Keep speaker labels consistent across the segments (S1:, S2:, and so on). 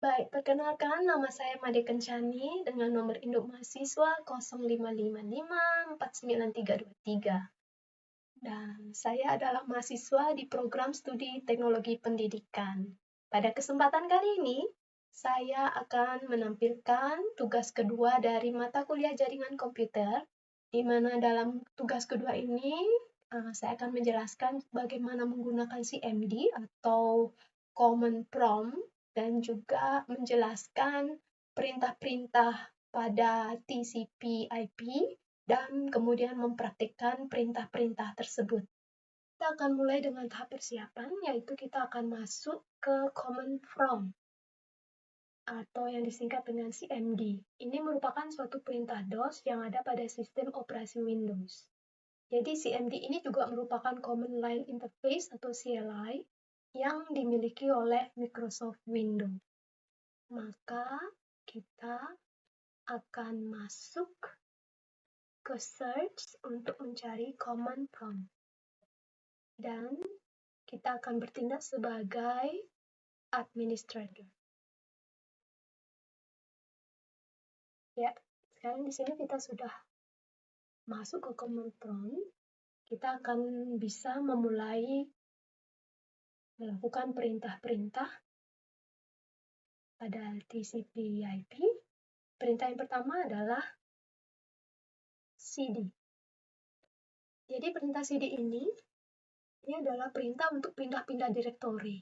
S1: Baik, perkenalkan nama saya Made Kencani dengan nomor induk mahasiswa 0555492323. Dan saya adalah mahasiswa di program studi Teknologi Pendidikan. Pada kesempatan kali ini, saya akan menampilkan tugas kedua dari mata kuliah jaringan komputer, di mana dalam tugas kedua ini saya akan menjelaskan bagaimana menggunakan CMD atau Common Prompt dan juga menjelaskan perintah-perintah pada TCP/IP dan kemudian mempraktikkan perintah-perintah tersebut. Kita akan mulai dengan tahap persiapan, yaitu kita akan masuk ke Common Prompt atau yang disingkat dengan CMD. Ini merupakan suatu perintah DOS yang ada pada sistem operasi Windows. Jadi CMD ini juga merupakan Command Line Interface atau CLI yang dimiliki oleh Microsoft Windows. Maka kita akan masuk ke search untuk mencari Common Prompt. Dan kita akan bertindak sebagai administrator. Ya, sekarang di sini kita sudah masuk ke Common Prompt. Kita akan bisa memulai melakukan perintah-perintah pada TCP/IP. Perintah yang pertama adalah CD. Jadi perintah CD ini adalah perintah untuk pindah-pindah direktori.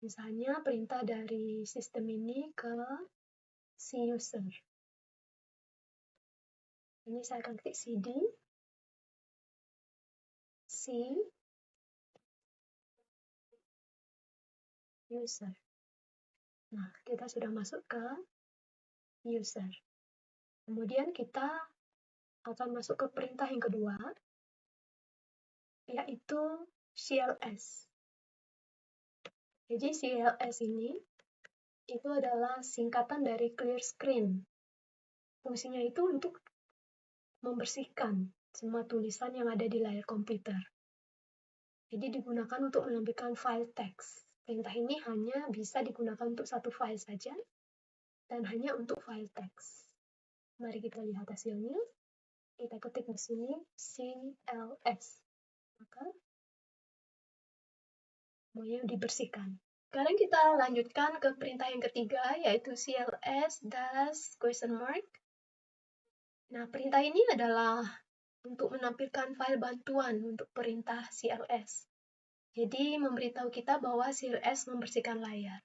S1: Misalnya perintah dari sistem ini ke si user. Ini saya akan klik CD, C user. Nah, kita sudah masuk ke user. Kemudian kita akan masuk ke perintah yang kedua, yaitu CLS. Jadi CLS ini itu adalah singkatan dari clear screen. Fungsinya itu untuk membersihkan semua tulisan yang ada di layar komputer. Jadi digunakan untuk menampilkan file teks. Perintah ini hanya bisa digunakan untuk satu file saja dan hanya untuk file teks. Mari kita lihat hasilnya. Kita ketik di sini CLS. Maka semuanya dibersihkan. Sekarang kita lanjutkan ke perintah yang ketiga, yaitu CLS-? Nah, perintah ini adalah untuk menampilkan file bantuan untuk perintah CLS. Jadi, memberitahu kita bahwa CLS membersihkan layar.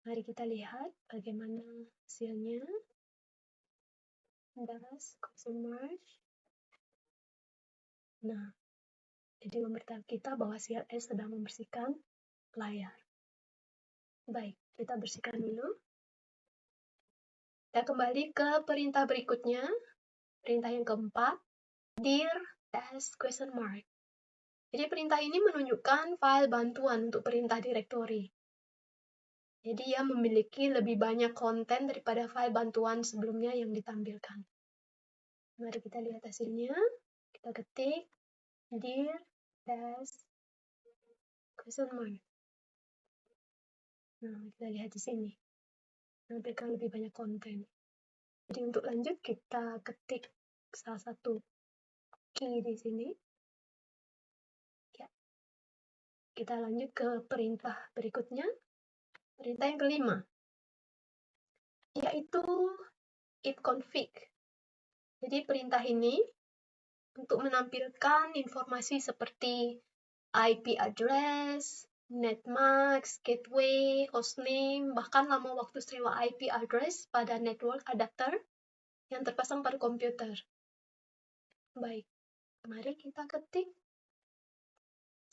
S1: Mari kita lihat bagaimana hasilnya. Nah, jadi memberitahu kita bahwa CLS sedang membersihkan layar. Baik, kita bersihkan dulu. Kita kembali ke perintah berikutnya. Perintah yang keempat, dir. Jadi perintah ini menunjukkan file bantuan untuk perintah direktori. Jadi ia memiliki lebih banyak konten daripada file bantuan sebelumnya yang ditampilkan. Mari kita lihat hasilnya. Kita ketik dir. Nah, kita lihat di sini. Menampilkan lebih banyak konten. Jadi untuk lanjut kita ketik salah satu key di sini. Ya. Kita lanjut ke perintah berikutnya. Perintah yang kelima, yaitu ifconfig. Jadi perintah ini untuk menampilkan informasi seperti IP address, netmask, gateway, hostname, bahkan lama waktu sewa IP address pada network adapter yang terpasang pada komputer. Baik, mari kita ketik.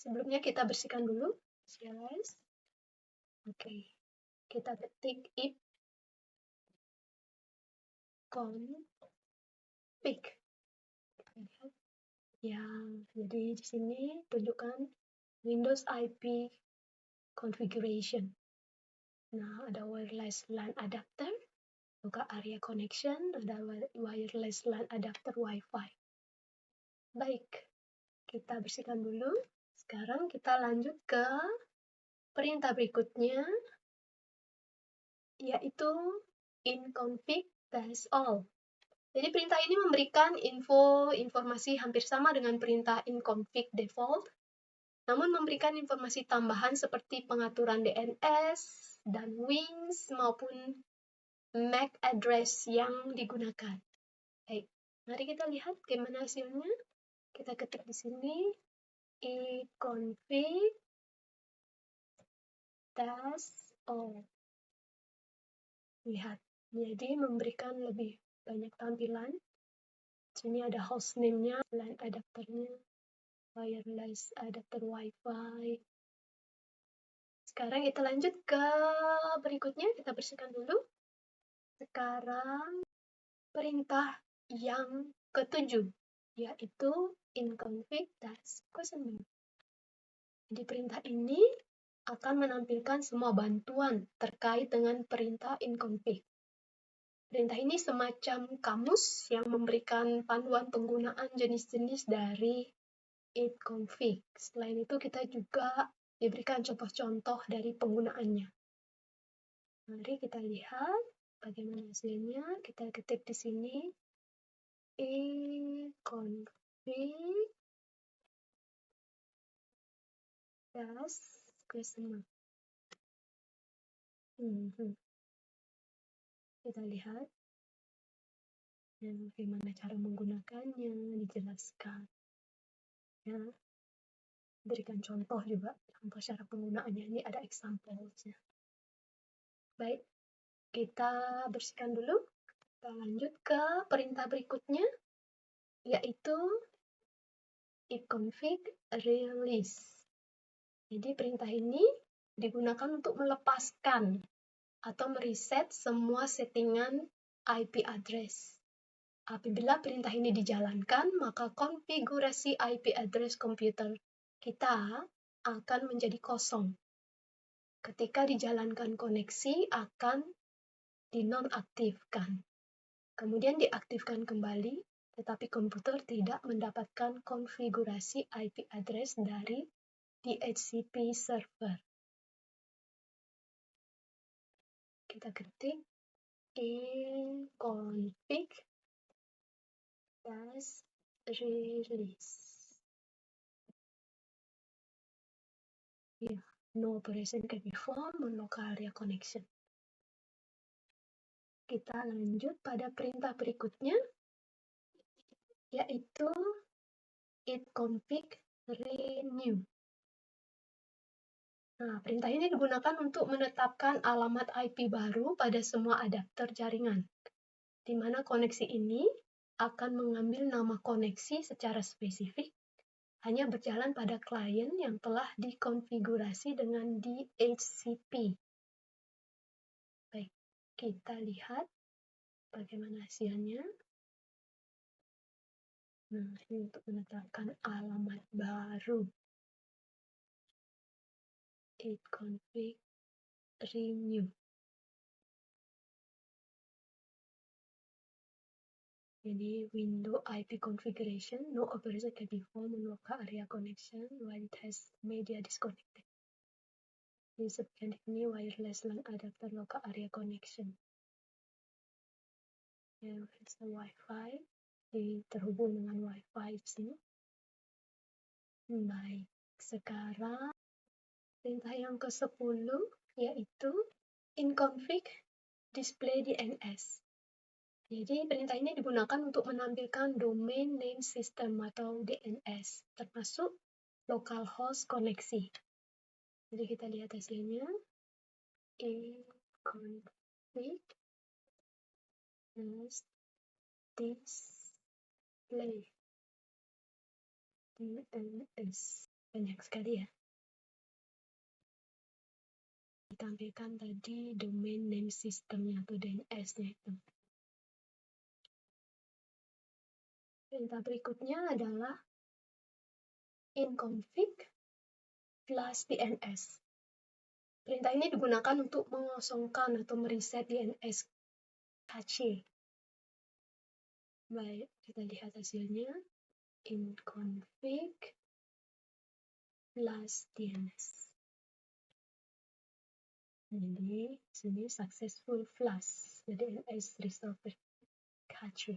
S1: Sebelumnya kita bersihkan dulu CLS. Oke, kita ketik ifconfig. Ya, jadi di sini tunjukkan Windows IP configuration. Nah, ada wireless LAN adapter, juga area connection, ada wireless LAN adapter Wi-Fi. Baik, kita bersihkan dulu. Sekarang kita lanjut ke perintah berikutnya yaitu inconfig that's all. Jadi perintah ini memberikan informasi hampir sama dengan perintah inconfig default, namun memberikan informasi tambahan seperti pengaturan DNS dan wings maupun MAC address yang digunakan. Baik, mari kita lihat bagaimana hasilnya. Kita ketik di sini inconfig that's all. Lihat, jadi memberikan lebih banyak tampilan. Sini ada hostname-nya, LAN adapternya, wireless adapter Wi-Fi. Sekarang kita lanjut ke berikutnya, kita bersihkan dulu. Sekarang perintah yang ketujuh, yaitu inconfig that's question. Jadi perintah ini akan menampilkan semua bantuan terkait dengan perintah inconfig. Perintah ini semacam kamus yang memberikan panduan penggunaan jenis-jenis dari inconfig. Selain itu, kita juga diberikan contoh-contoh dari penggunaannya. Mari kita lihat bagaimana hasilnya. Kita ketik di sini inconfig that's question. Kita lihat bagaimana cara menggunakannya, dijelaskan. Ya, berikan contoh juga, contoh cara penggunaannya. Ini ada example-nya. Baik, kita bersihkan dulu. Kita lanjut ke perintah berikutnya, yaitu inconfig release. Jadi perintah ini digunakan untuk melepaskan atau mereset semua settingan IP address. Apabila perintah ini dijalankan, maka konfigurasi IP address komputer kita akan menjadi kosong. Ketika dijalankan koneksi akan dinonaktifkan. Kemudian diaktifkan kembali, tetapi komputer tidak mendapatkan konfigurasi IP address dari DHCP server. Kita ketik inconfig that's release. Yeah, no operation can be performed on local area connection. Kita lanjut pada perintah berikutnya, yaitu inconfig renew. Nah, perintah ini digunakan untuk menetapkan alamat IP baru pada semua adapter jaringan, di mana koneksi ini akan mengambil nama koneksi secara spesifik, hanya berjalan pada klien yang telah dikonfigurasi dengan DHCP. Baik, kita lihat bagaimana hasilnya. Nah, ini untuk menetapkan alamat baru. Inconfig renew. Jadi, window IP configuration, no operation can be performed on local area connection while it has media disconnected. User can renew wireless LAN adapter local area connection. Ya, Wi-Fi, terhubung dengan Wi-Fi di sini. Baik, sekarang perintah yang ke-10 yaitu inconfig display DNS. Jadi perintah ini digunakan untuk menampilkan domain name system atau DNS, termasuk localhost koneksi. Jadi kita lihat hasilnya. Inconfig display DNS. Banyak sekali ya. Ditampilkan tadi domain name systemnya atau DNS-nya itu. Perintah berikutnya adalah inconfig plus DNS. Perintah ini digunakan untuk mengosongkan atau mereset DNS cache. Baik, kita lihat hasilnya. Inconfig plus DNS. Jadi sini successful flush. Jadi NS restore cache.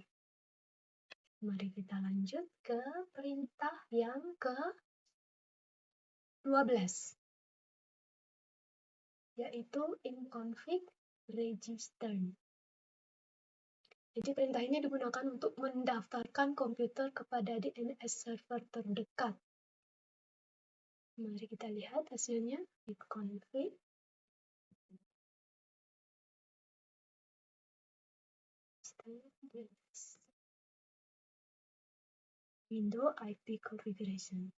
S1: Mari kita lanjut ke perintah yang ke-12, yaitu inconfig register. Jadi perintah ini digunakan untuk mendaftarkan komputer kepada DNS server terdekat. Mari kita lihat hasilnya. Inconfig window IP configuration.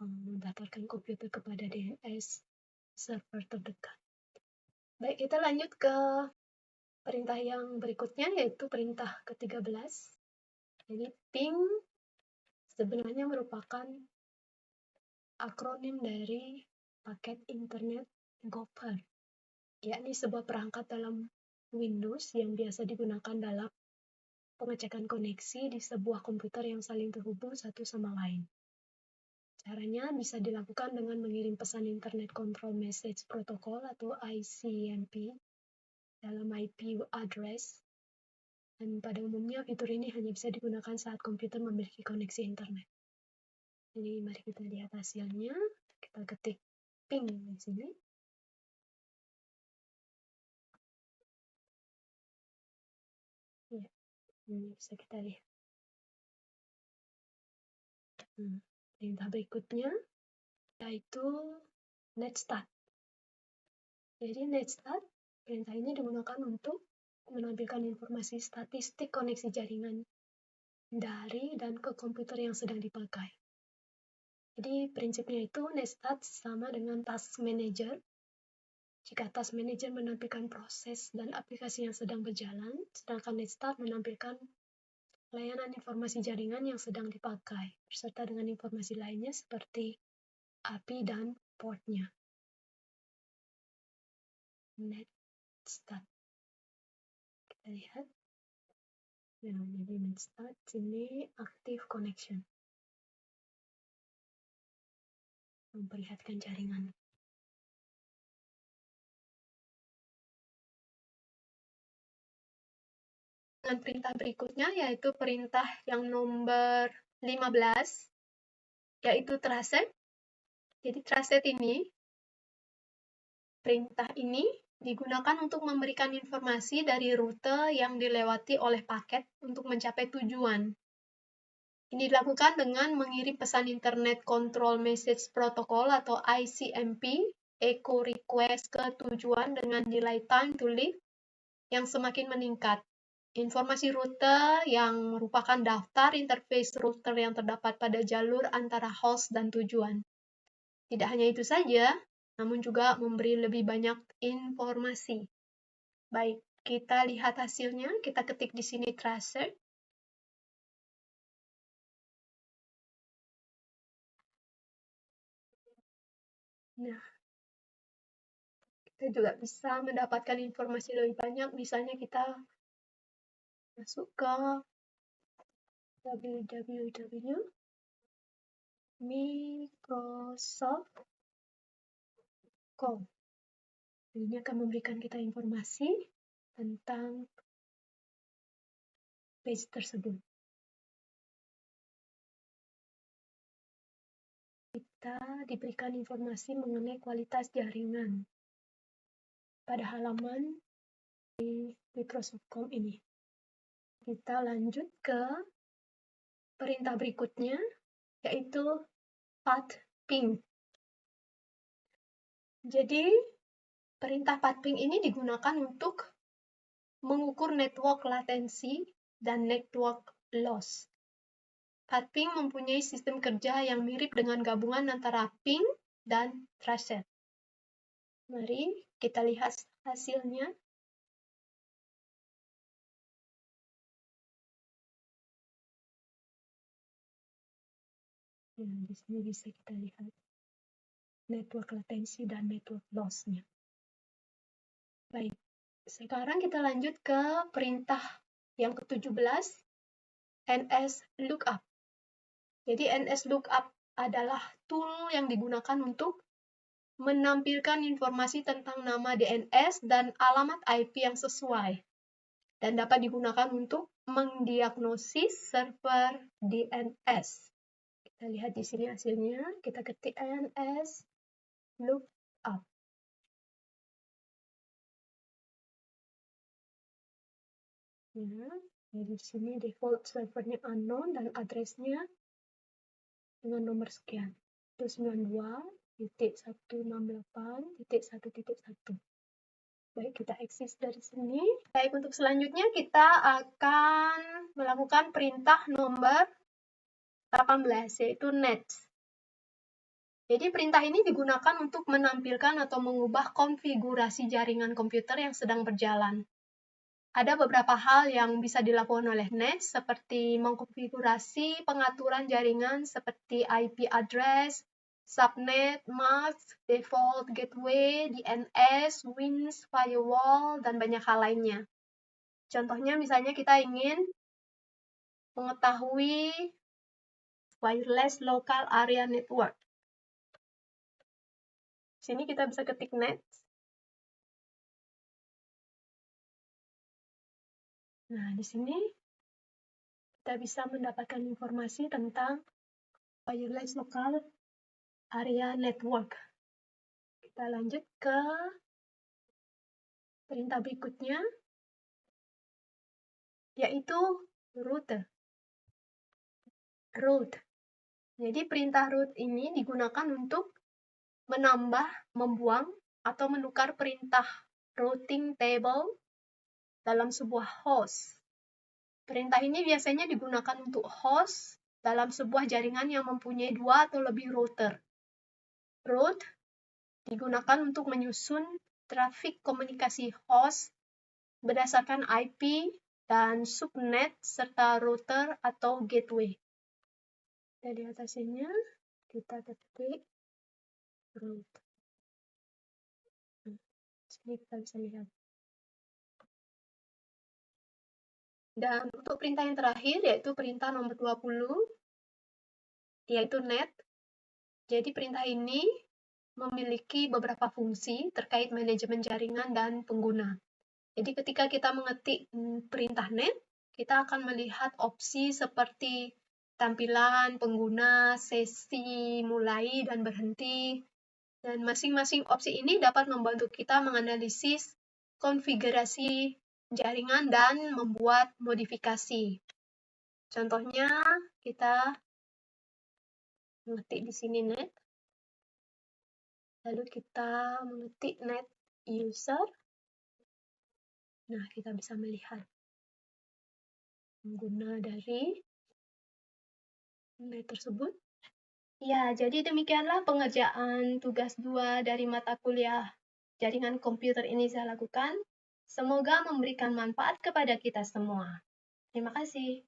S1: Mendaftarkan komputer kepada DNS server terdekat. Baik, kita lanjut ke perintah yang berikutnya, yaitu perintah ke-13. Jadi ping sebenarnya merupakan akronim dari paket internet gopher, yakni sebuah perangkat dalam Windows yang biasa digunakan dalam pengecekan koneksi di sebuah komputer yang saling terhubung satu sama lain. Caranya bisa dilakukan dengan mengirim pesan Internet Control Message Protocol atau ICMP dalam IP address, dan pada umumnya fitur ini hanya bisa digunakan saat komputer memiliki koneksi internet. Jadi mari kita lihat hasilnya. Kita ketik ping di sini. Ya, ini bisa kita lihat. Perintah berikutnya yaitu netstart. Jadi netstart, perintah ini digunakan untuk menampilkan informasi statistik koneksi jaringan dari dan ke komputer yang sedang dipakai. Jadi prinsipnya itu netstart sama dengan task manager. Jika task manager menampilkan proses dan aplikasi yang sedang berjalan, sedangkan netstart menampilkan layanan informasi jaringan yang sedang dipakai, beserta dengan informasi lainnya seperti API dan portnya. Netstart. Kita lihat. Nah, jadi netstart ini active connection. Memperlihatkan jaringan. Dengan perintah berikutnya, yaitu perintah yang nomor 15, yaitu tracet. Jadi tracet ini, perintah ini digunakan untuk memberikan informasi dari rute yang dilewati oleh paket untuk mencapai tujuan. Ini dilakukan dengan mengirim pesan Internet Control Message Protocol atau ICMP, echo request ke tujuan dengan nilai time to leave yang semakin meningkat. Informasi rute yang merupakan daftar interface router yang terdapat pada jalur antara host dan tujuan. Tidak hanya itu saja, namun juga memberi lebih banyak informasi. Baik, kita lihat hasilnya. Kita ketik di sini tracer. Nah, kita juga bisa mendapatkan informasi lebih banyak. Misalnya kita masuk ke www.microsoft.com. Ini akan memberikan kita informasi tentang page tersebut. Kita diberikan informasi mengenai kualitas jaringan pada halaman di Microsoft.com ini. Kita lanjut ke perintah berikutnya, yaitu path ping. Jadi, perintah path ping ini digunakan untuk mengukur network latensi dan network loss. Path ping mempunyai sistem kerja yang mirip dengan gabungan antara ping dan tracet. Mari kita lihat hasilnya. Nah, di sini bisa kita lihat network latensi dan network loss-nya. Baik, sekarang kita lanjut ke perintah yang ke-17, NSLOOKUP. Jadi NSLOOKUP adalah tool yang digunakan untuk menampilkan informasi tentang nama DNS dan alamat IP yang sesuai, dan dapat digunakan untuk mendiagnosis server DNS. Kita lihat di sini hasilnya, kita ketik DNS lookup. Ya, di sini default servernya unknown dan addressnya dengan nomor sekian, 292.168.1.1. Baik, kita exit dari sini. Baik, untuk selanjutnya kita akan melakukan perintah nomor 18, yaitu net. Jadi perintah ini digunakan untuk menampilkan atau mengubah konfigurasi jaringan komputer yang sedang berjalan. Ada beberapa hal yang bisa dilakukan oleh net, seperti mengkonfigurasi pengaturan jaringan seperti IP address, subnet, mask, default gateway, DNS, WINS, firewall, dan banyak hal lainnya. Contohnya misalnya kita ingin mengetahui wireless local area network. Sini kita bisa ketik net. Nah, di sini kita bisa mendapatkan informasi tentang wireless local area network. Kita lanjut ke perintah berikutnya, yaitu route. Jadi perintah route ini digunakan untuk menambah, membuang, atau menukar perintah routing table dalam sebuah host. Perintah ini biasanya digunakan untuk host dalam sebuah jaringan yang mempunyai 2 atau lebih router. Route digunakan untuk menyusun trafik komunikasi host berdasarkan IP dan subnet serta router atau gateway. Dari atasnya kita ketik route. Sini kita bisa lihat. Dan untuk perintah yang terakhir, yaitu perintah nomor 20, yaitu net. Jadi perintah ini memiliki beberapa fungsi terkait manajemen jaringan dan pengguna. Jadi ketika kita mengetik perintah net, kita akan melihat opsi seperti tampilan pengguna, sesi mulai dan berhenti. Dan masing-masing opsi ini dapat membantu kita menganalisis konfigurasi jaringan dan membuat modifikasi. Contohnya, kita mengetik di sini net, lalu kita mengetik net user. Nah, kita bisa melihat pengguna dari net tersebut. Ya, jadi demikianlah pengerjaan tugas 2 dari mata kuliah jaringan komputer ini saya lakukan. Semoga memberikan manfaat kepada kita semua. Terima kasih.